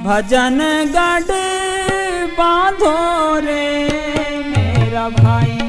भजन गढ़ बांधो रे मेरा भाई,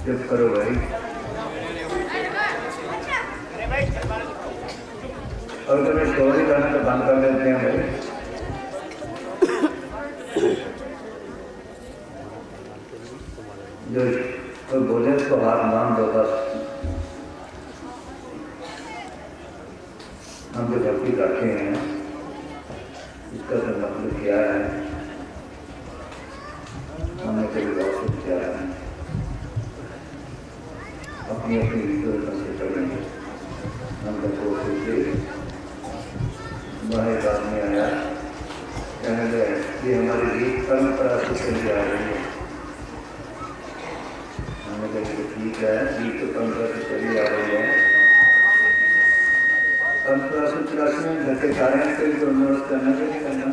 चुप करो भाई। और तुम्हें स्टोरी करना तो बंद कर देते हैं भाई। जो कोई बोले उसको हाथ मान दो बस। हम जो गलती करते हैं इसका तो मतलब क्या है, हमने कभी बहुत कुछ किया है। अपनी अपनी रीतों से चलेंगे। हम लोग को बाहर बात में आया, कहने लगे ये हमारी रीत परंपरा से चली आ रही है। हमने कहा ठीक है, रीत तो परंपरा से चली आ रही है। परंपरा से क्लास में घर के कार्य को अनुरोध करना चाहिए, करना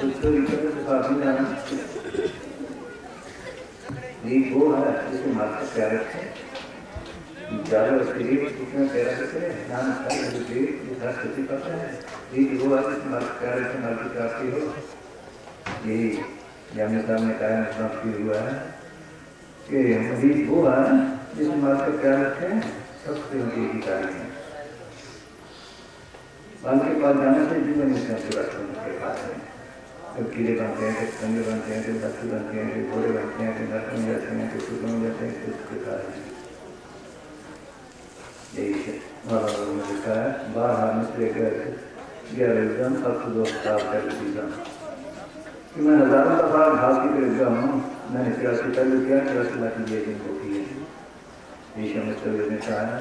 उसको रीतों से साथ में आना। रीत वो है जिसमें मात्र प्यार है, ज़्यादा उसके लिए कितना प्यार रखते हैं, ध्यान स्थिति करते हैं। रीत वो है जिसमें मात्र प्यार है, मात्र प्राप्ति हो। यही जाने सामने कायम प्राप्ति हुआ है कि रीत वो है जिसमें मात्र प्यार रखते हैं, सबसे उनके ही कार्य है। बाल के पास जाने से जीवन में उनके पास है। कब कीड़े बनते हैं, कब कंगे बनते हैं, कब बच्चे बनते हैं, कब घोड़े बनते हैं, कब नट बन जाते हैं, कब सूट बन जाते हैं, कब उसके कारण यही है। और लिखा है बार हारने से लेकर 11 अब तो 2 साल का विजन कि मैं हजारों दफा घास की तरफ गया हूँ। मैंने 83 पहले किया, 83 लाख की दिन को की है। ये समझते हुए कहा है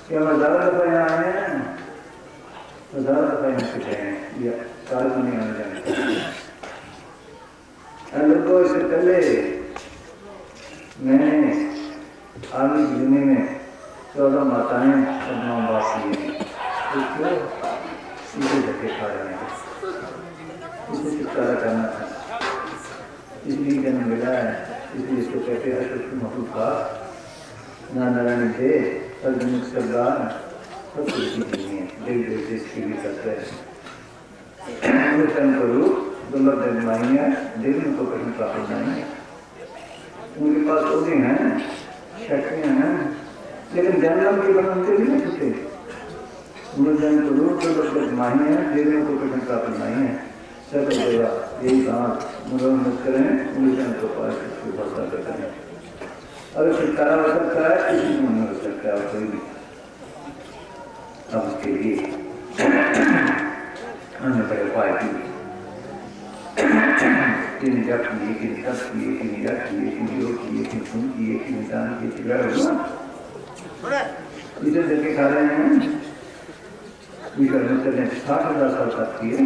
कि हम हजारों दफा यहाँ आए हैं, हजारों दफा यहाँ से गए हैं, या साल को नहीं आने जाने। लोगों इससे पहले मैंने आगे की दुनिया में 14 माताएं और 9 बाप किए, तो इसे धक्के खा रहे हैं। इसे छुटकारा करना था, इसलिए जन्म मिला है। इसलिए इसको कहते हैं अशुभ महबूब ना नारायण थे सर्वमुख सरदार सब कुछ नहीं है। देव देव से इसकी भी करते हैं करूँ दुर्लभ जन्माइयाँ देवी को कहीं प्राप्त नहीं। उनके पास होते हैं, शक्तियाँ हैं, लेकिन जन्म की बनते भी नहीं छूटे। जन्म करूँ दुर्लभ जन्माइयाँ देवी को कहीं प्राप्त नहीं है। सर्व देवा यही बात मनोरंजन करें, उन्हें जन्म को पास भरोसा करते हैं। अगर छुटकारा हो सकता है किसी को नहीं हो सकता है कोई भी। अब उसके लिए हमने बड़े उपाय किए, किन जप किए, किन तप किए, किन यज्ञ किए, किन योग किए, किन पुण्य किए, किन दान किए, इसे देखे खा रहे हैं। विश्व ने 60,000 साल तक किए।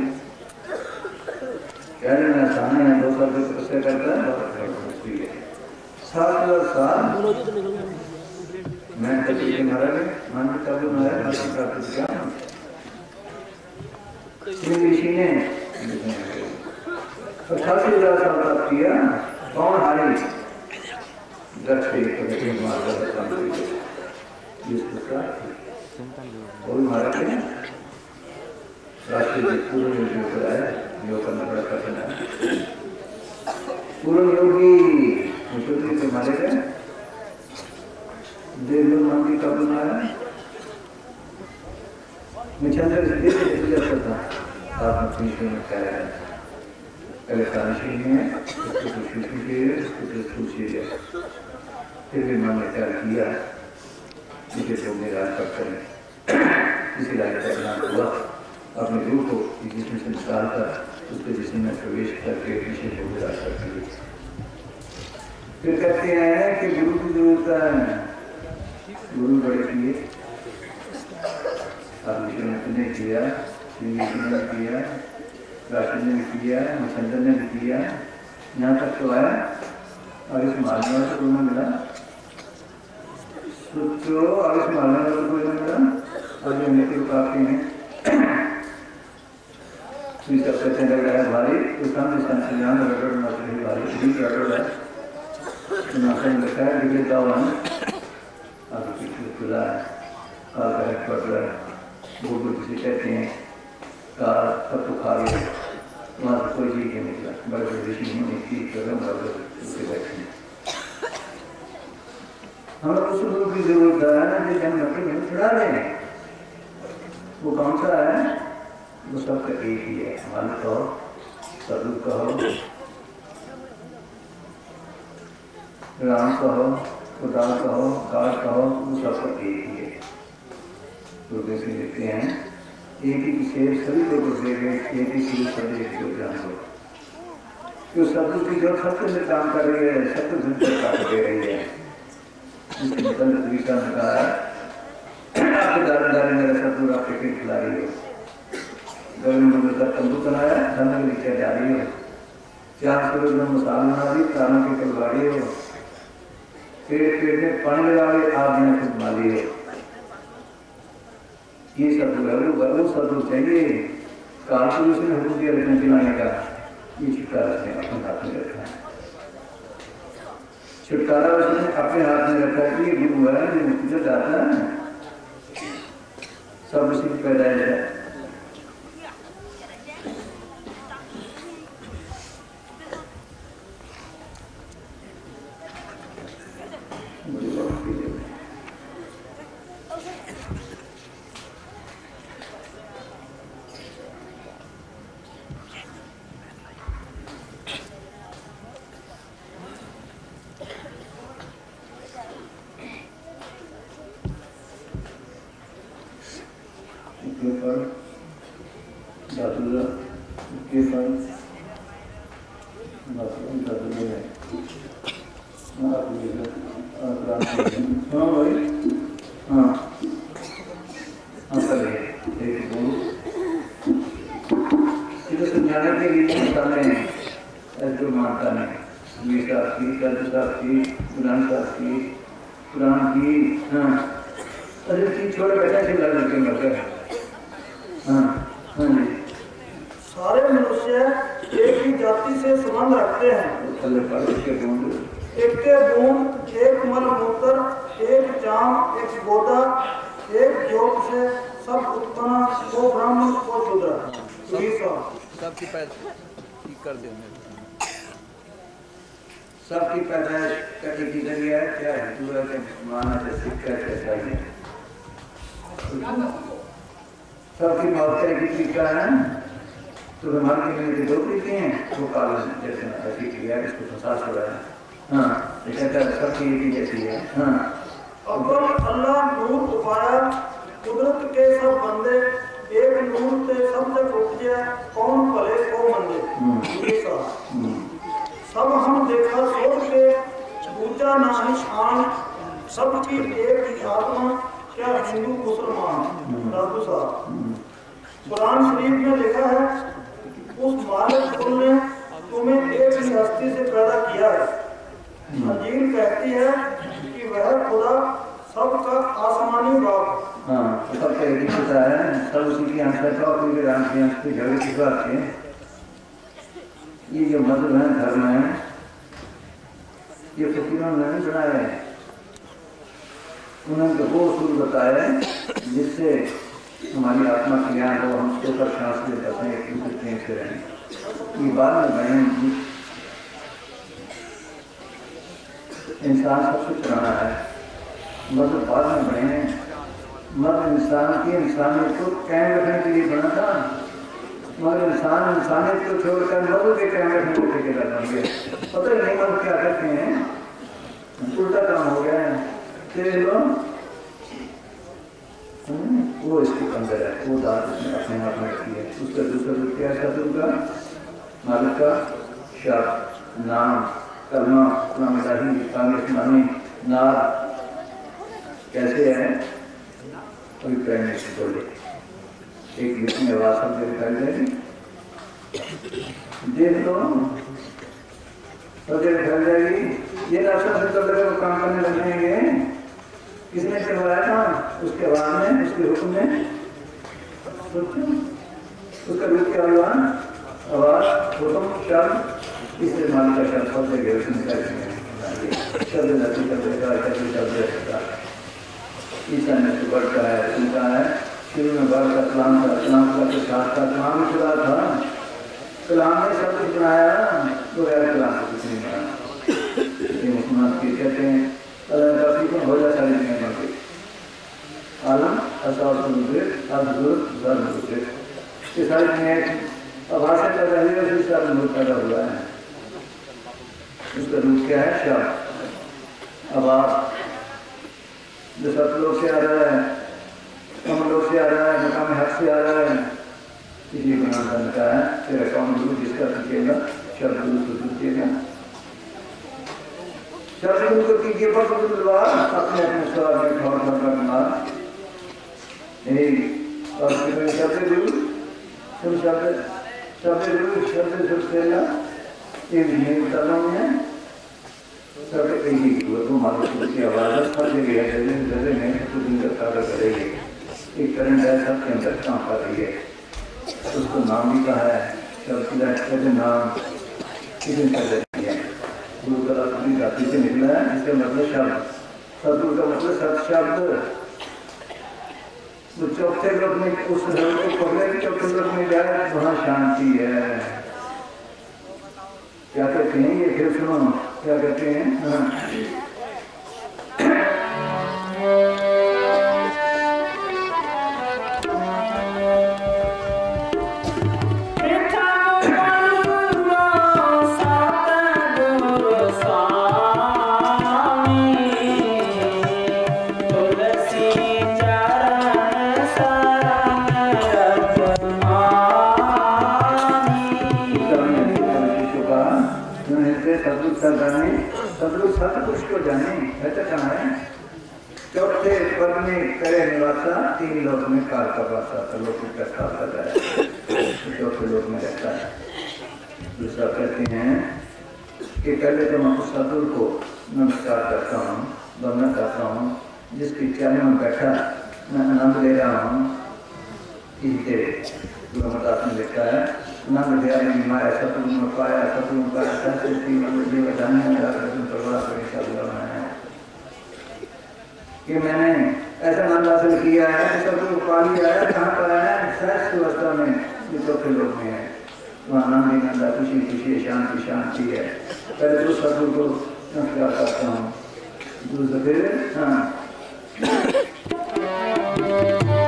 क्या लेना आसान है, 2 साल तक तपस्या करता है, 60,000 साल मैं कभी के मारा गए मान के तब मारा प्राप्त किया। ऋषि ने 88,000 साल तक किया। कौन हारी कोई मारा के राष्ट्रीय पूर्ण योगी होता है, योग करना बड़ा कठिन है। पूर्ण योगी मुख्यमंत्री से मारे गए, देव मंत्री का बनाया। मैं चंद्र से जाता था आप में कह रहे हैं पहले कानशी में फिर भी मैंने तैयार किया जिसे तो मेरा करते हैं। इसी लायक का हुआ अपने गुरु को जिसमें से निकाल कर उसके जिसमें में प्रवेश करके विषय को विराज करते हुए फिर कहते हैं कि गुरु की जरूरत है। गुरु बड़े किए, ने किया, ने किया, राष्ट्र ने भी किया, मसंदर ने भी किया, यहाँ तक तो आया। और इस मालवा से कोई मिला सोचो, और इस मालवा से कोई मिला और जो नीति प्राप्ति में इस सब कहते हैं लग रहा है भारी, तो सामने संचालन रगड़ मत रही भारी, भी रगड़ है, तो नासा में लिखा है डिग्री का वन, आगे पीछे खुला है, काल का है पड़ रहा है, भूगोल किसी कहते हैं, काल सब तो खा गया, वहाँ से कोई चीज़ नहीं निकला, बड़े बड़े ऋषि मुनि की कदम बड़े उसके बैठे हमें उस रूप की जरूरत है जो जन्म में छुड़ा रहे हैं, वो कौन सा है? वो सबका एक ही है, मन कहो, सदु कहो, राम कहो, खुदा कहो, काल कहो, वो सबका एक ही है। तो जैसे लिखते हैं एक ही विशेष सभी को दे गए, एक ही चीज संदेश को ध्यान दो, जो शब्द की जो सत्य में काम कर रही है, सत्य सुनकर काट दे रही है। इसके अंदर दूसरा कहा है आपके दार मेरा शब्द आपके पेट खिला रही है, गर्मी में का तंबू बनाया, धन में नीचे जा रही है, चार सूरज में मसाला बना दी, कानों की कलवारी है, पेट में पानी लगा रही, आग में खुद माली है। ये शब्द वो शब्द चाहिए, काल पुरुष ने हुक्म दिया रखने खिलाने का, ये छुटकारा उसने अपने हाथ में रखा है, छुटकारा उसने अपने हाथ में रखा है। ये गुरु है जो मुझे जाता है, सब उसी की पैदाइश है। सारे मनुष्य एक ही जाति से संबंध रखते हैं, एक के बूंद, एक मल मूत्र, एक जाम, एक गोदा, एक योग से सब उत्पन्न, वो ब्राह्मण को शूद्र। सबकी पैदा कर दे, सबकी पैदाइश करने की जरिया है क्या है? पूरा के माना से शिक्षा कैसा है, सबकी मौत का एक तरीका है। तो हमारे के लिए दो तरीके हैं, वो पालन जैसे ऐसी क्रिया है, इसको फंसास हो रहा है। हाँ, कहता है सबकी एक ही जैसी है। हाँ, अव्वल अल्लाह नूर उपाया, कुदरत के सब बंदे, एक नूर से सब जग उपजे, कौन भले को मंदे। सब हम देखा सोच के, ऊंचा नाहि शान, सबकी एक ही आत्मा, क्या हिंदू मुसलमान। दादू साहब, कुरान शरीफ में लिखा है उस मालिक कुल ने तुम्हें एक ही हस्ती से पैदा किया है। अंजील कहती है कि वह खुदा सबका आसमानी बाप। हाँ, सबका एक ही खुदा है, सब उसी की आंसर का और पूरे राम की आंसर की झगड़े की बात है। ये जो मजहब है, धर्म है, ये फकीरों ने नहीं बनाया है, उन्होंने वो उसूल बताया है जिससे हमारी आत्मा का ज्ञान हो, हम उसके ऊपर सांस ले सकते हैं, एक दूसरे प्रेम से रहें। ये बाद में बयान इंसान सबसे पुराना है, मतलब बाद में बने हैं, मगर इंसान की इंसानियत को कायम रखने के लिए बना था, मगर इंसान इंसानियत को छोड़कर मधु के कायम रखने को ठेकेदार बन गए। पता ही नहीं मधु क्या करते हैं, उल्टा काम हो गया है। वो इसके अंदर है, वो दाद अपने हाथ में रखी है। उसका दूसरा रूप क्या है? शब्द का मालिक का शब्द, नाम, कलमा, कांग्रेसमानी, नार कैसे है? कोई प्राइम मिनिस्टर बोले एक लिखने में आवाज सब दिखाई देगी, देख लो तो दिखाई जाएगी। ये रास्ता से चल रहे वो काम करने लग जाएंगे। किसने करवाया था? उसके बाद में, उसके हुक्म में। उसका रूप क्या हुआ? आवाज, हुक्म, शब्द, इससे मालिक का शब्द सब जगह शब्द नती शब्द ईसा ने तो बढ़ता है, सुनता है। शुरू में बढ़ का कलाम का के साथ का कलाम खुदा था। कलाम ने सब कुछ बनाया, तो यार कलाम को कुछ नहीं बनाया। ये मुसलमान की कहते हैं अल्लाह का फिक्र हो जाता है दुनिया में। आलम असार समुद्र अद्भुत धर्म ये सारी दुनिया आवाज़ से पैदा हुई और इस सारे नूर पैदा हुआ है। उसका रूप क्या है? शब्द, आवाज़, जो सतलोक से आ रहा है, कमलोक से आ रहा है, मकाम हक से आ रहा है। इसी को नाम बनता है तेरा कौन गुरु जिसका सीखेगा शब्द गुरु को सीखेगा। शब्द गुरु को कीजिए पर अपने अपने स्वाद में खौर करना यही और शब्द गुरु तुम शब्द गुरु शब्द सुखेगा ये नहीं करना है। सब कहीं वो तो मालूम की आवाज़ हर जगह है, जगह नहीं तो दिन का कार्य करेगी। एक करंट है सबके अंदर काम कर रही है। उसको नाम भी कहा है शब्द नाम किसी कर देती है। गुरु का अपनी जाति से निकला है, इसका मतलब शब्द। सदगुरु का मतलब सत शब्द। तो चौथे लोक में उस धर्म को पकड़े कि चौथे लोक में जाए वहाँ शांति है। क्या कहते हैं ये? फिर सुनो क्या कहते हैं? सब कुछ को जाने ऐसा कहा है। चौथे पद में करे निवासा, तीन लोक में काल का वासा, लोक का काल करता है, चौथे लोक में रहता है। दूसरा कहते हैं कि पहले तो मैं उस सदगुरु को नमस्कार करता हूँ, वंदना करता हूँ, जिसकी चरण में बैठा मैं आनंद ले रहा हूँ। इसे गुरु अमरदास ने लिखा है नंद दया में माया सतगुरु में पाया, सतगुरु में पाया संस्कृति कि मैंने ऐसा नंद हासिल किया है कि सतगुरु पा लिया है। कहाँ पाया है? सहज अवस्था में, जो चौथे लोक में है। वहाँ आनंद ही नंदा, खुशी खुशी, शांति शांति है। पहले तो सतगुरु को नमस्कार करता हूँ, दूसरे फिर हाँ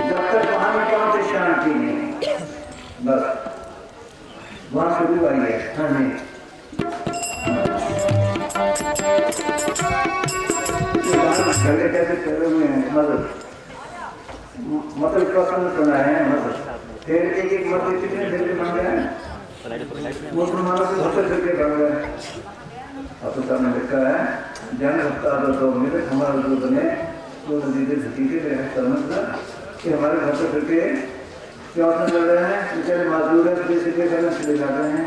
जब तक वहाँ में क्या होती शांति नहीं, बस वहाँ शुरू आई है। हाँ जी पहले कैसे पहले में मतलब प्रश्न सुना है। मतलब फिर एक मतलब कितने देर के बन गए मुसलमानों से हसल करके बन गए। अब तो सामने लिखा है जन हफ्ता तो मेरे हमारे जो बने तो नतीजे भतीजे समझना कि हमारे घर से करके क्यों लड़ रहे हैं, बेचारे मजदूर है, जैसे चले जाते हैं।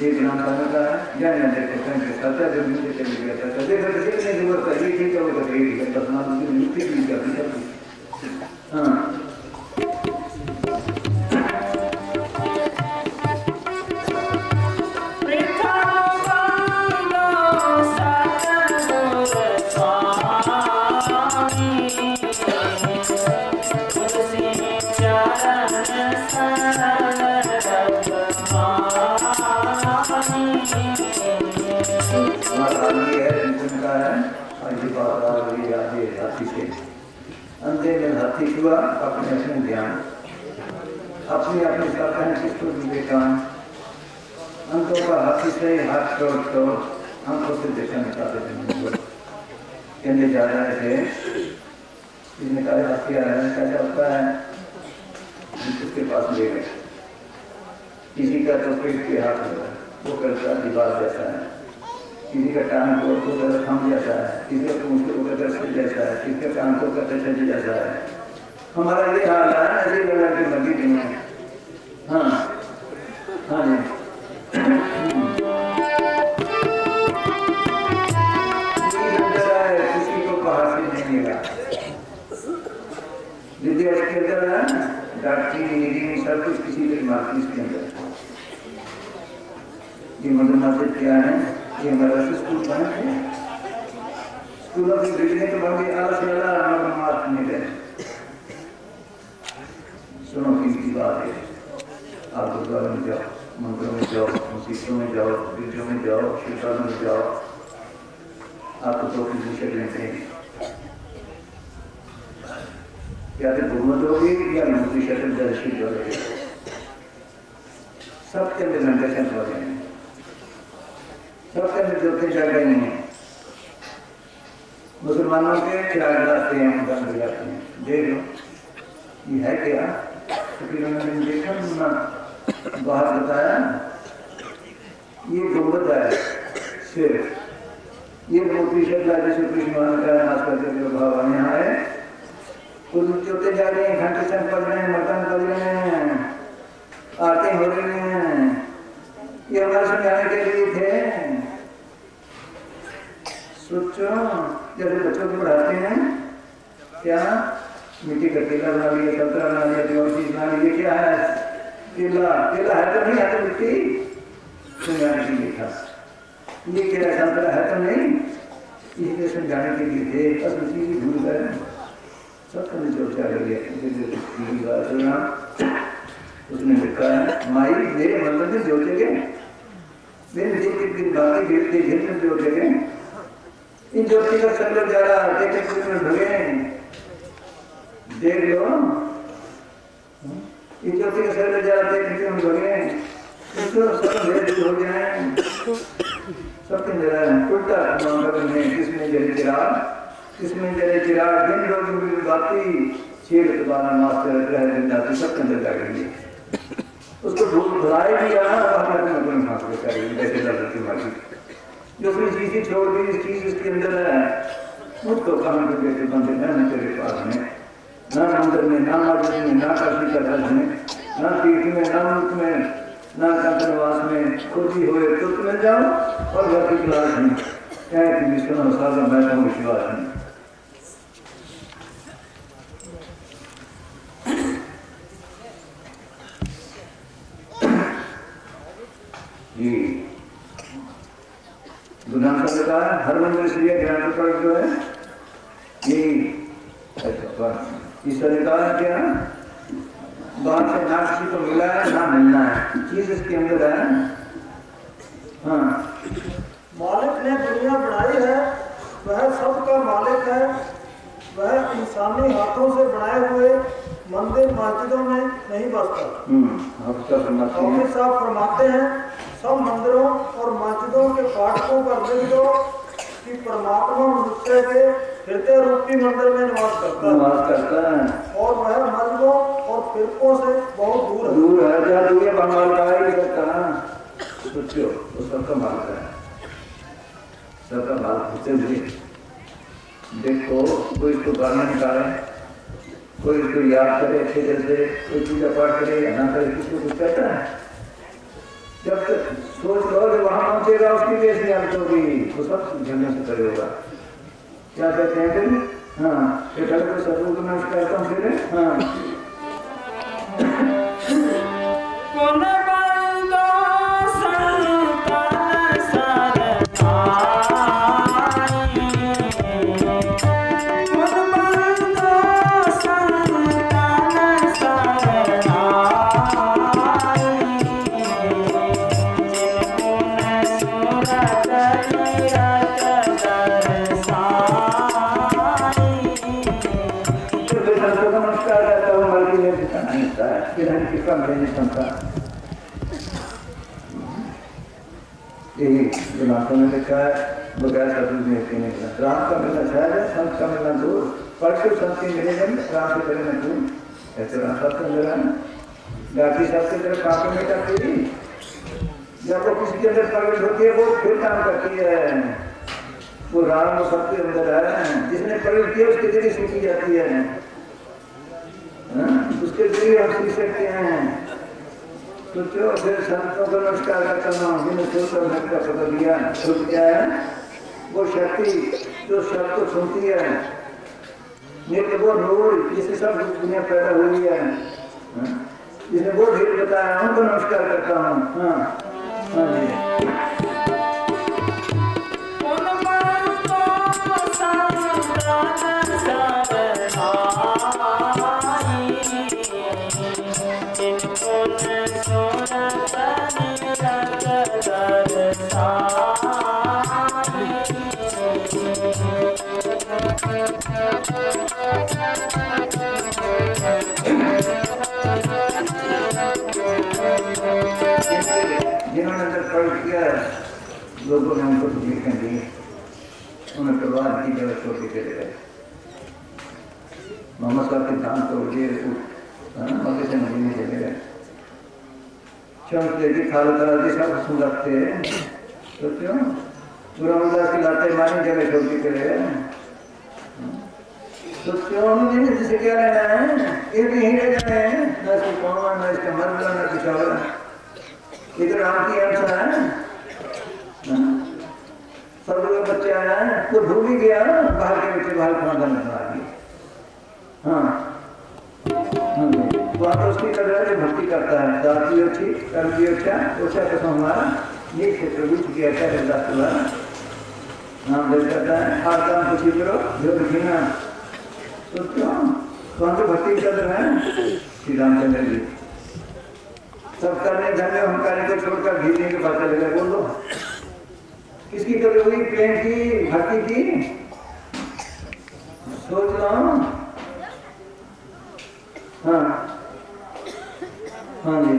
एक नाम करने का है या नहीं देखते हैं कि सत्या जो मुझे चली गया था कभी कभी नहीं जरूरत है ये ठीक है वो कभी है बसना मुझे नियुक्ति की जाती है। हाँ अंधे में हाथी हुआ अपने अपने ध्यान अपनी अपनी शाखा किसको विवेकान अंकों का हाथी से हाथ छोड़ आंखों से देखा निकाले कहने जा रहे थे इसने कहा हाथी आ रहा है कैसा होता है उसके पास ले गए किसी का तो पेट के हाथ में वो करता दीवार जैसा है, किसी का टांग को थम जैसा है, किसी का मुझको सिर जैसा है, किसी का कान को छज जैसा है। हमारा ये हाल है ऐसे लगा की मर्जी दुनिया। हाँ हाँ जी किसी को बाहर से नहीं मिला विद्या के अंदर है डॉक्टरी इंजीनियरिंग सब कुछ किसी के मार्केट इसके अंदर। ये मंदिर मस्जिद क्या है, ये हमारा स्कूल बने थे, स्कूलों की बिल्डिंग तो बन गई, आला से आला मार्क नहीं रहे। सुनो की बात है, आप गुरुद्वारे में जाओ, मंदिरों में जाओ, मस्जिदों में जाओ, गिरजों में जाओ, शिवशालों में जाओ, आपको दो की विषय लेते हैं, या तो बहुमत होगी या मूर्ति शक्ल दर्शित हो गए, सबके अंदर नंदर्शन हो गए हैं, सबके अंदर ज्योति जग रही हैं। मुसलमानों के चार रास्ते हैं, बंद जाते हैं, देख लो ये है क्या, क्योंकि उन्होंने देखा ना बाहर बताया, ये गुंबद है सिर्फ, ये मूर्ति शक्ल जैसे कृष्ण भगवान का नाश करते जो भगवान यहाँ है, कुछ चौथे जा रहे हैं, घंटे संग पढ़ रहे हैं, मटन पढ़ रहे हैं, आरती हो रही हैं, ये हमारे समझाने के लिए थे। सोचो जैसे बच्चों को पढ़ाते हैं, क्या मिट्टी का केला बना लिया, संतरा बना लिया, कोई और चीज बना लिया, क्या है केला, केला है तो नहीं, है तो मिट्टी, समझाने के लिए था। ये केला संतरा है तो नहीं, इसलिए समझाने के लिए थे, बस उसी की भूल गए, सब करने चर्चा लगे। उसने लिखा है, माई मेरे मंदिर में जोते गए, मेरे दिन बाकी गिरते घेर में जोते गए, इन ज्योति का संग जा रहा, देखे में भगे, देख लो, इन ज्योति का संग जा रहा, देखे में भगे, इसको सब भेद हो जाए, सबके जरा उल्टा मामला में, किसमें जले चिराग, किसमें जले चिराग, दिन रोज बाती, छेड़ के बाना मास्टर रह दिन जाती, सब के अंदर जाएंगे, उसको भुलाए भी आना, बाहर में अपने हाथ में करेंगे, जैसे लड़की मारी, जो उसने चीज़ें छोड़ दी, इस चीज़ उसके अंदर है, मुझको कहाँ के बेटे बंदे न तेरे पास में, ना मंदिर में, ना मस्जिद में, ना काशी का दर्ज में, ना तीर्थ में, ना मुल्क में, ना कंठनवास में, खुद ही हुए तो तुम्हें जाओ, और घर की क्लास में, क्या है कि विष्णु सारा बैठा हूँ विश्वास में। जी गुनाह का लगा है, हर मंदिर से ये ध्यान पर जो है, ये ईश्वर ने कहा है क्या, बाहर से ना किसी को मिला है ना मिलना है, चीज इसके अंदर है। हाँ, मालिक ने दुनिया बनाई है, वह सबका मालिक है, वह इंसानी हाथों से बनाए हुए मंदिर मस्जिदों में नहीं बसता। ऑफिस साहब फरमाते हैं, सब मंदिरों और मस्जिदों के फाटकों पर लिख दो कि परमात्मा मनुष्य के हृदय रूपी मंदिर में निवास करता है, और वह मस्जिदों और फिरकों से बहुत दूर है। जहाँ दूर है बंगाल का ही करता, सोचो वो सबका मालिक है, सबका मालिक। देखो कोई इसको गाना निकाले, कोई इसको याद करे अच्छे जैसे, कोई पूजा पाठ करे ना करे, किसी को कुछ कहता है, जब तक सोच लो कि वहां पहुंचेगा उसकी भी ऐसी हालत होगी, वो सब झगड़े से करे होगा। क्या कहते हैं फिर, हाँ ये घर को सदगुरु को नमस्कार करता हूँ फिर, हाँ कौन बंदो संतन सरनाई, कौन बंदो संतन सरनाई, यही गुनाहों में लिखा है, बगैर सतुल में पीने का राम का मिलना शायद है, संत का मिलना दूर, परसों संत की मिलेगा राम से पहले न दूर, ऐसे राम साहब का मिला है, गाती साहब की तरफ काफी में करती थी, जब वो किसी के अंदर प्रकट होती है वो फिर काम करती है, वो राम वो सबके अंदर है, जिसने प्रकट किया उसके जरिए सीखी जाती है, उसके जरिए हम सीख सकते हैं। तो जो फिर संतों को नमस्कार करना, जिन्हें सोचकर भक्त का पता दिया, शुभ क्या है, वो शक्ति जो शब्द को सुनती है, नित्य वो नूर जिससे सब दुनिया पैदा हुई है, जिसने वो ढेर बताया उनको नमस्कार करता हूँ। हाँ हाँ जी। जिन्होंने जब पढ़ किया लोगों ने उनको लिखने दी, उन्हें परिवार की जगह छोड़ के चले गए। मोहम्मद साहब के धाम तोड़ दिए, मक्के से मदीने चले गए। चमक की खाल करा दी, सब सुंदरते हैं तो क्यों पूरा उल्लास की लाते मानी जगह छोड़ के चले गए। तो क्यों उन्होंने जिसे क्या लेना है, ये भी यहीं रह जाए हैं, न इसको कौन न इसका मर्द न कुछ और। इधर आपकी आंसर है सब लोग बच्चे आया है तो भूल ही गया बाहर के बच्चे बाहर खाना बना दिए। हाँ तो आप उसकी कदर से भक्ति करता है, दास भी अच्छी कर्म भी अच्छा ओछा कसम हमारा ये क्षेत्र भी चुकी अच्छा है। नाम दर्ज करता है हर काम कुछ करो जो लिखना तो क्यों कौन सी भक्ति कदर है श्री रामचंद्र जी। सब करने धर्म हम कार्य को छोड़कर भीड़ने के बात चले गए। बोलो किसकी कदर हुई, प्रेम की भक्ति की, सोच लो। हाँ हाँ जी।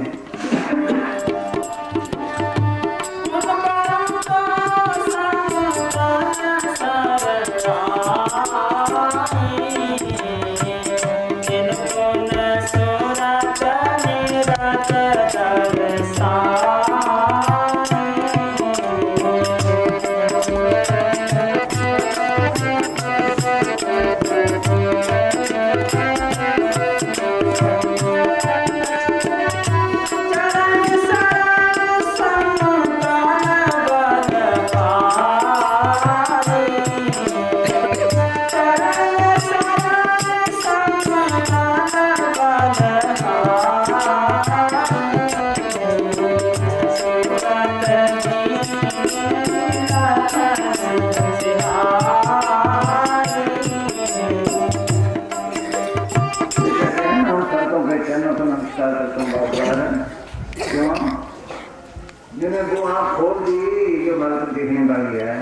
जिन्हें वो आँख खोल दी जो भारत देखने वाली है,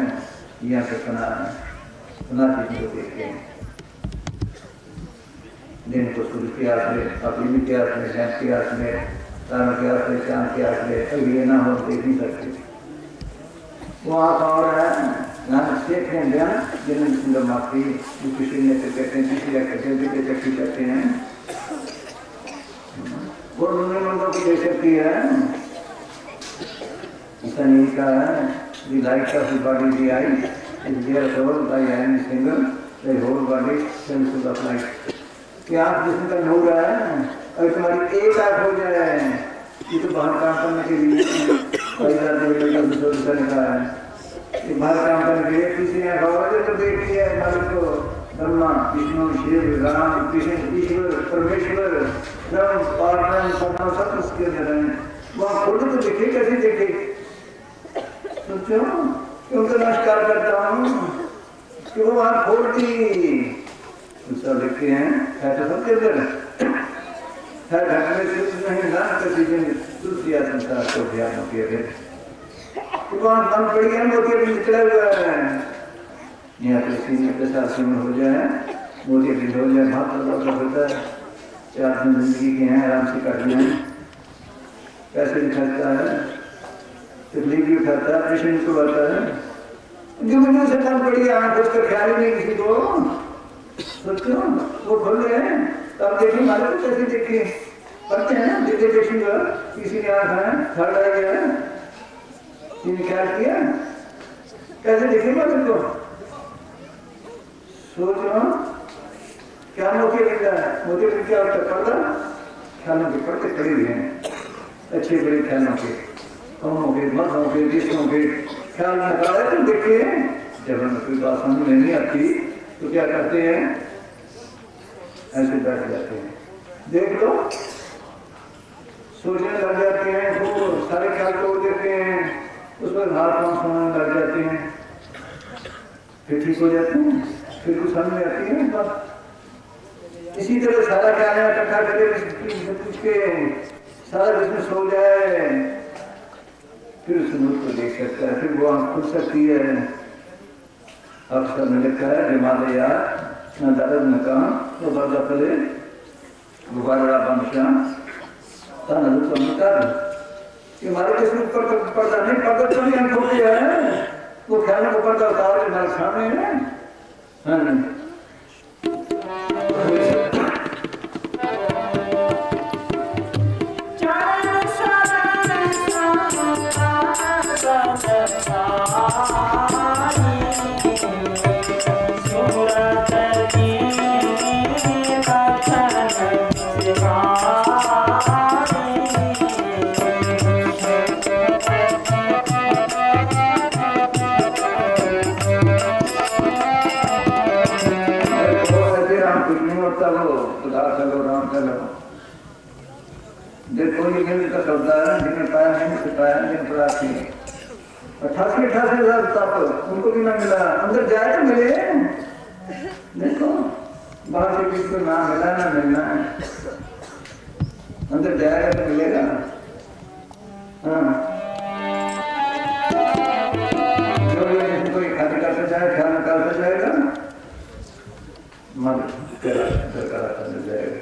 यहाँ से सुना चीज को देखते हैं। दिन को सूर्य के आस में, अपनी के आस में, जैन के आस में, तारों के आस में, चांद के आस में, अब ये ना हो देख नहीं सकते। वो आँख और है यहाँ देख रहे हैं ध्यान जिन्हें सुंदर माफी किसी ने कहते हैं किसी या कहते हैं चक्की करते हैं वो लोगों की दे सकती है। ऐसा नहीं कहा है the light of the body the eye is there soul by any single the whole body sense of light। कि आप जिसमें का नूर है अगर तुम्हारी एक आँख हो जाए ये तो बाहर काम करने के लिए कई सारे दूसरा निकला है कि बाहर काम करने के लिए किसी ने भाव तो देखती है मालिक को ब्रह्मा विष्णु शिव राम कृष्ण ईश्वर परमेश्वर ब्रह्म पारण सदा सब उसके अंदर है। वहाँ खुद तो देखे कैसे देखे सोचो क्योंकि नमस्कार करता हूँ कि वो वहाँ खोल दी दूसरा देखते हैं है तो सबके अंदर है घर में सिर्फ नहीं ना किसी दिन दूसरी संसार को ध्यान होती है वहाँ मन पड़ी है मोती भी निकला हुआ है यहाँ पे सीने के साथ सिमन हो जाए मोती भी हो जाए बहुत होता है 4 दिन जिंदगी के हैं आराम से काटने हैं पैसे भी खर्चता है तकलीफ भी उठाता है पेशेंट को आता है जो मुझे से काम पड़ी है आँख उसका ख्याल ही नहीं किसी को सोचो वो खोले हैं तब देखिए मालूम कैसे देखे पढ़ते हैं ना देखे देखिएगा किसी ने आँख है थर्ड आ गया किसी ख्याल किया कैसे देखे मालूम को सोचो क्या मोती लिख रहा है मोती लिख क्या होता पर्दा ख्यालों के पढ़ते पड़े हुए हैं अच्छे बड़े ख्यालों के कौनों के मर्दों के देशों के ख्याल निकाले तो देखिए जब हमें कोई बात समझ में नहीं आती तो क्या करते हैं ऐसे बैठ जाते हैं देख लो सोचने लग जाते हैं, वो सारे ख्याल तोड़ देते हैं, उस पर हाथ पांव सोने लग जाते हैं, फिर ठीक हो जाते हैं, फिर कुछ समझ आती है बात। इसी तरह सारा ख्याल इकट्ठा करके कुछ के सारा जिसमें सो जाए, फिर उस नूर को देख सकता है, फिर वो आँख खुल सकती है। अक्सर में लिखा है दिमाग यार न दर्द न काम तो बर्दा पले गुब्बारा बंशा ताना रूप मिटा ये हमारे किस रूप पर पर्दा नहीं, पर्दा तो नहीं हम खोल दिया है, वो ख्याल को पर्दा उतार के हमारे सामने है। हाँ देखो ये खेल का शब्द है, जिन्हें पाया नहीं सिपाया जिन्हें प्राप्त नहीं 88,000 तप उनको भी ना मिला, अंदर जाए तो मिले। देखो बाहर से किसी को ना मिला ना मिलना है, अंदर जाएगा तो मिलेगा। हाँ जो कोई खाली करता जाए, ख्याल निकालता जाएगा, मन तेरा करने जाएगा।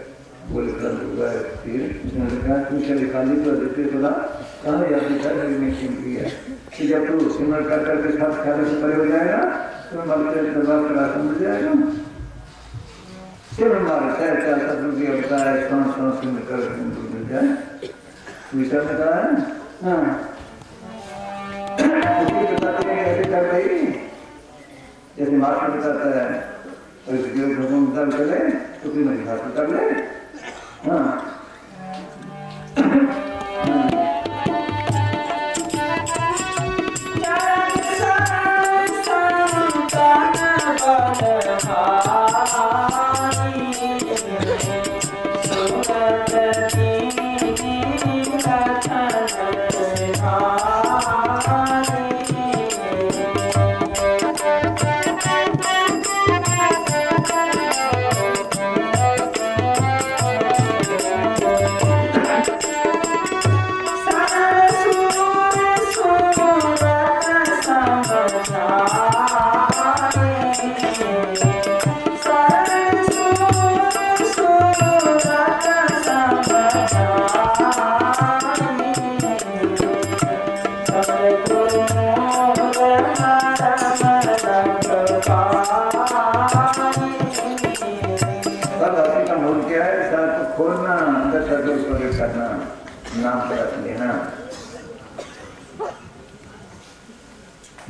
बोले फिर उसने लिखा तुझे लिखा ली तो देते थोड़ा कहाँ याद लिखा में किया कि जब तू सिमर कर करके साथ खाने से परे हो जाएगा तो मरते दरबार का राशन मिल जाएगा। सिमर मारे चाहे चार शब्दों की अवता है, सांस सांस में कर मिल जाए, विचार में कहा है। हाँ उसकी बताते हैं ऐसे कर रही जैसे मास्टर बताता है, और इसके भगवान चले तो फिर मेरी हाथ कर ले। हाँ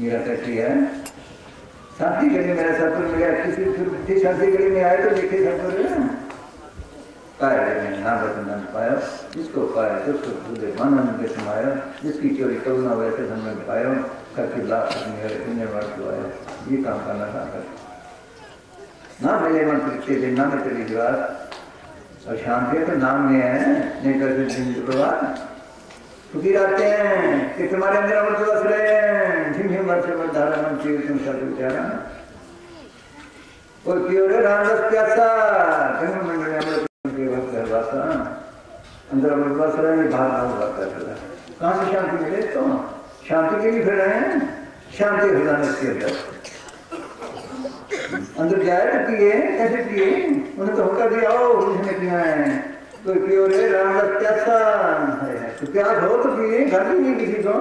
मेरा कष्टी है शांति के लिए मेरा सतपुर मिला, किसी शांति के लिए आए तो देखे सतपुर पाया ना बदन पाया, जिसको पाया उसको पूरे मन में समाया, जिसकी चोरी करुणा वैसे धन में पाया करके लाभ आया। ये काम करना था कर ना मिले मन पिछले दिन ना में तेरी दीवार और शांति तो नाम में है, नहीं करते प्रभाव फकीर आते हैं कि तुम्हारे अंदर अमृत रस रहे झिमझिम वर्ष धारा मन चीज तुम सब विचारा और प्योर राम रस प्यासा जन्म मंडल में अमृत के वक्त करवाता अंदर अमृत रस रहे बाहर बाहर करता। कहाँ से शांति मिले? तो शांति के लिए फिर रहे हैं, शांति खजाने के अंदर जाए तो पिए, कैसे पिए? उन्हें तो होकर दिया हो उसने पिया है तो प्योर राम रस प्यासा है, तो प्यास हो तो पिए, घर भी नहीं किसी को।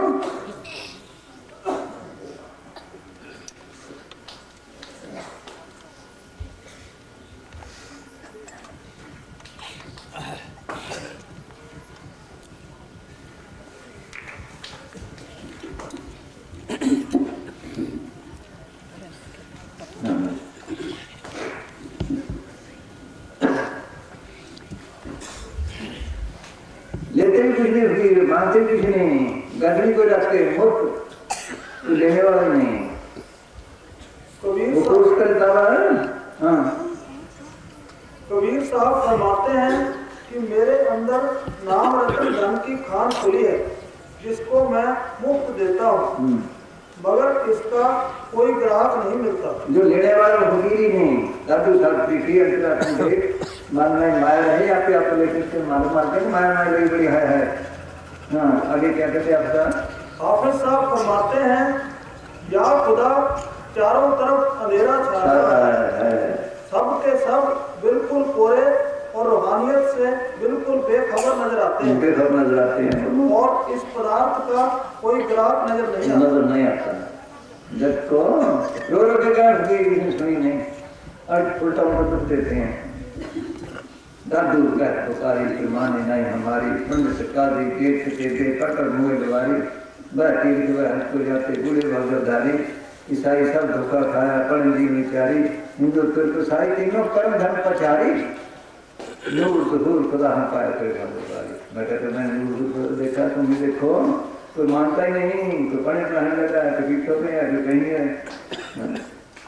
लेते भी कुछ नहीं, मानते कुछ नहीं, गंदगी को रखते मुफ्त लेने वाला नहीं। कबीर साहब फरमाते हैं कि मेरे अंदर नाम रतन धन मगर इसका कोई ग्राहक नहीं मिलता। जो लेने वाला फकीर ही नहीं, साधु साधु मन में माया रही आपके आप लेकर मालूम मारते हैं माया माया बड़ी बड़ी है। हाँ आगे क्या कहते हैं आपका? हाफिज साहब फरमाते हैं या खुदा चारों तरफ अंधेरा छाया है, सब के सब बिल्कुल कोरे और रूहानियत से बिल्कुल बेखबर नजर आते हैं और इस पदार्थ का कोई ग्राहक नजर नहीं आता। जब को रो रो के गांठ भी सुनी नहीं और उल्टा उल्टा दुख देते हैं। दादू का पुकारी माने नहीं हमारी मंद से काजी गेट से दे पकड़ मुँह लवारी बैठी को जाते बूढ़े भगवतधारी ईसाई सब धोखा खाया पढ़ जी बेचारी हिंदू तुर्क साई तीनों कर्म धर्म पछाड़ी नूर जहूर खुदा हम पाया करेगा बुखारी। मैं कहते मैंने नूर देखा तुम भी देखो कोई मानता ही नहीं, कोई पढ़ने पढ़ाने लगा है, कभी तो में है, कभी कहीं है,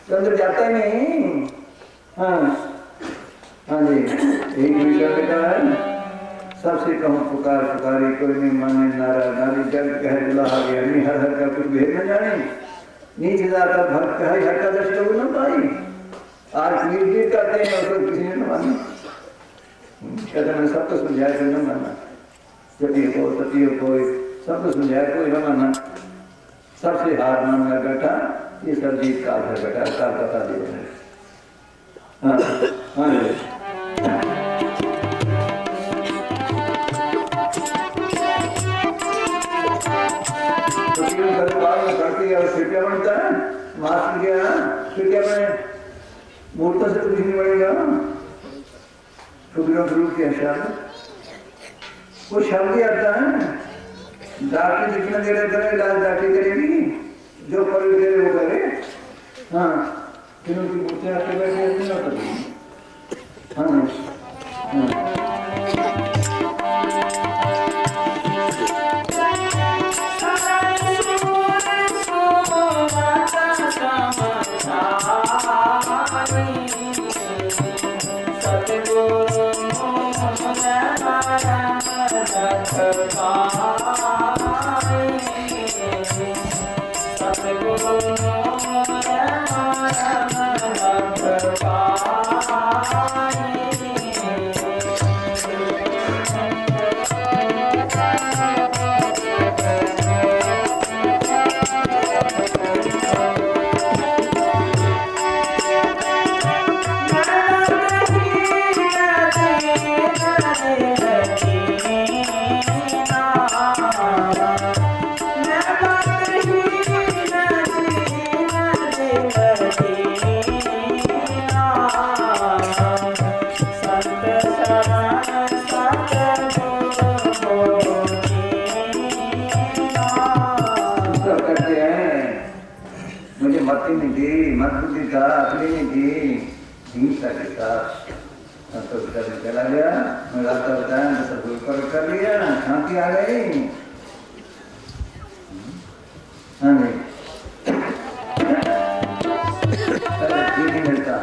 तो अंदर जाता ही नहीं। हाँ हाँ जी एक विषय लिखा है सबसे कम पुकार पुकारी कोई नहीं माने नारा नारी जग कह बुला आ गया नहीं हर हर का कुछ भेद न जाने नीच जाता भक्त है हर का दृष्टि न पाई। आज निर्जीत करते हैं और किसी ने न माना कहते मैंने सबको समझाया कोई न माना सतियों को सबको समझाया कोई न माना सबसे हार मान कर बैठा ये सब जीत काल है बेटा काल बता दिया। हाँ हाँ फिर क्या बनता है मास्टर क्या फिर क्या बने मूर्ता से कुछ नहीं बढ़ेगा। फुकरों गुरु के शब्द वो शब्द ही आता है। डॉक्टर जितना दे रहे करे इलाज डॉक्टर करेगी जो कर दे रहे वो करे। हाँ तीनों की मूर्तियाँ आते बैठे ना करेगी। हाँ चला गया मैं रास्ता बताया सब ऊपर कर लिया शांति आ गई। हाँ नहीं नहीं मिलता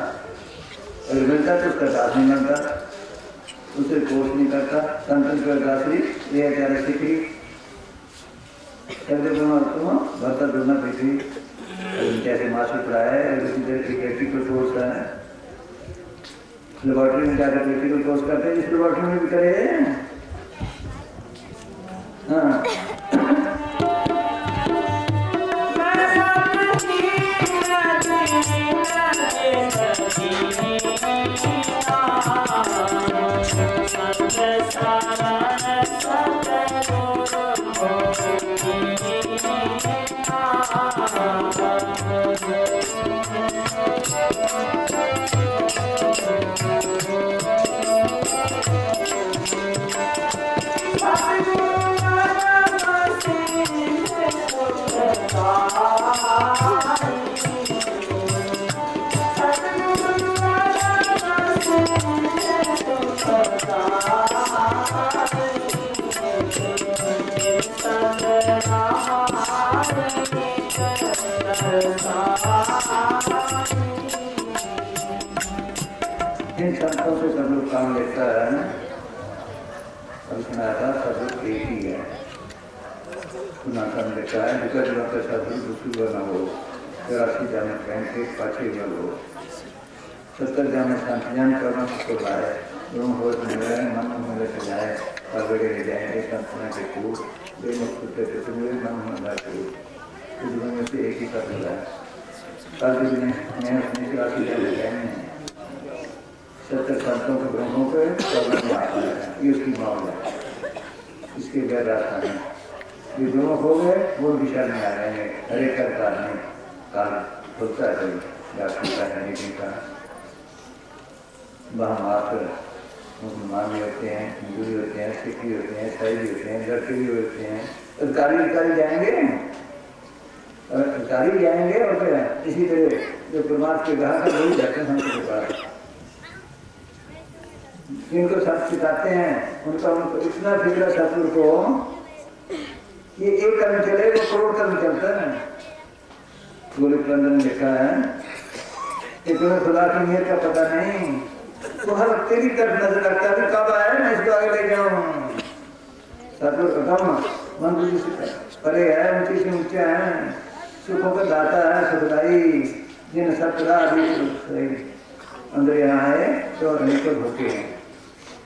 अगर मिलता तो उसका दास नहीं मिलता उसे कोर्स नहीं करता संतन का दासरी ये अचार सीखी तुम भरता जुड़ना पीछी कैसे मास्टर पढ़ाया है प्रैक्टिकल कोर्स है लेबोरेटरी में जाकर प्रैक्टिकल कोर्स करते हैं जिस लेबोरेटरी में भी करे। हाँ इन शब्दों से सब लोग काम लेता है ना सब सुनाता सब लोग एक ही है सुना कर लिखा है निकट जब तक साधु दूसरी बना हो 84 जाने पहन पाछे गल हो 70 जाने शांतिजान करना को लाए दोनों हो मिले मन मिले के जाए परवड़े ले जाएंगे संतना के कूद बेमुक्त के तुम्हें मन होना चाहिए इस दुनिया में से एक ही कर मिला है कल भी मैं अपने से आती जाने जाएंगे 70 संतों के ग्रंथों पे करना में आता है ये उसकी मामला है इसके गैर रास्ता नहीं ये दोनों हो गए वो दिशा में आ रहे हैं हरे करता नहीं काल खुलता है जाती का नहीं का वहाँ मात्र मुसलमान भी होते हैं हिंदू भी होते हैं सिख भी होते हैं ईसाई भी होते हैं लड़के भी होते हैं अधिकारी जाएंगे अधिकारी जाएंगे और फिर इसी तरह जो परमात्मा के ग्राहक है वही जाते हैं हमको पास जिनको सब सिखाते हैं उनका उनको इतना फिक्र सतगुरु को ये एक कर्म चले वो करोड़ कर्म चलता है गोली प्रबंधन ने लिखा है कि तुम्हें खुदा की मेहर का पता नहीं तो हर तेरी तरफ नजर रखता है कब आया मैं इसको आगे ले जाऊं सतगुरु का कम मंदिर से परे है ऊंची से ऊंचा है सुखों का दाता है सुखदाई जिन सतरा अंदर यहाँ आए तो अनेकों होते हैं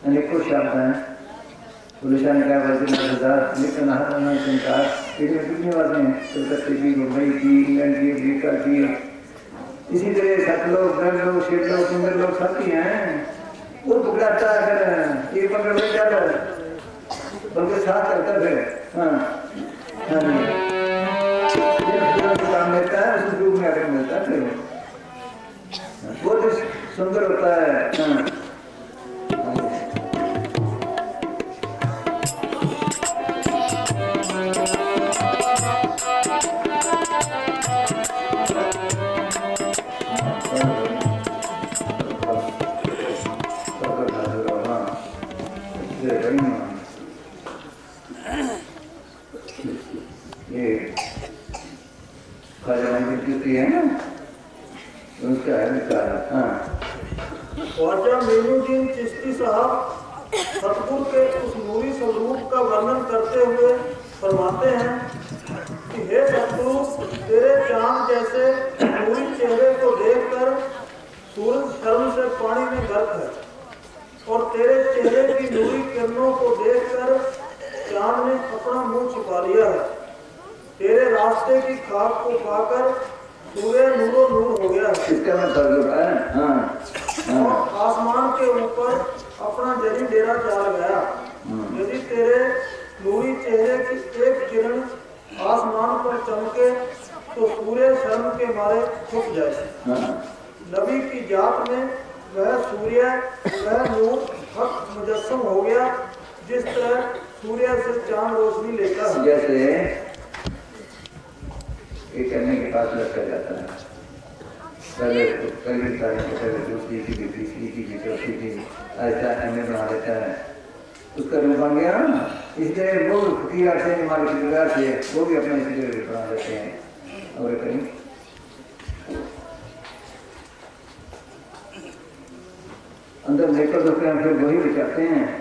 अनेकों शब्द हैं पुलिसा ने कहा वैसे लेकिन हर संसार कितने बातें हैं कलकत्ते की मुंबई की इंग्लैंड की अमेरिका की इसी तरह सतलोक ब्रह्म लोग शिव लोग सुंदर लोग सब ही हैं वो पकड़ाता है ये पकड़ ले जाता है बल्कि साथ करता फिर हाँ काम लेता है उस रूप में आकर मिलता है फिर बहुत सुंदर होता है ख्वाजा मेनुद्दीन चिश्ती साहब सतगुरु के उस नूरी स्वरूप का वर्णन करते हुए फरमाते हैं कि हे सतगुरु तेरे चांद जैसे नूरी चेहरे को देखकर सूरज शर्म से पानी में गर्क है और तेरे चेहरे की नूरी किरणों को देखकर चांद ने अपना मुंह छिपा लिया है। तेरे रास्ते की खाक को पाकर सूर्य नूरो नूर हो गया है और आसमान के ऊपर अपना जरी डेरा डाल गया। यदि तेरे नूरी चेहरे की एक किरण आसमान पर चमके तो सूर्य शर्म के मारे छुप जाए। नबी की जात में वह सूर्य वह नूर हक मुजस्सम हो गया जिस तरह सूर्य से चांद रोशनी लेता है। जैसे एक करने के पास रखा जाता है पहले दूसरी की भी तीसरी की भी चौथी की ऐसा एमए बना देता है उसका रूप बन गया इसलिए वो फकीर से मालिक की वजह से वो भी अपने इसी तरह बना देते हैं और कहीं अंदर लेकर तो फिर वही भी करते हैं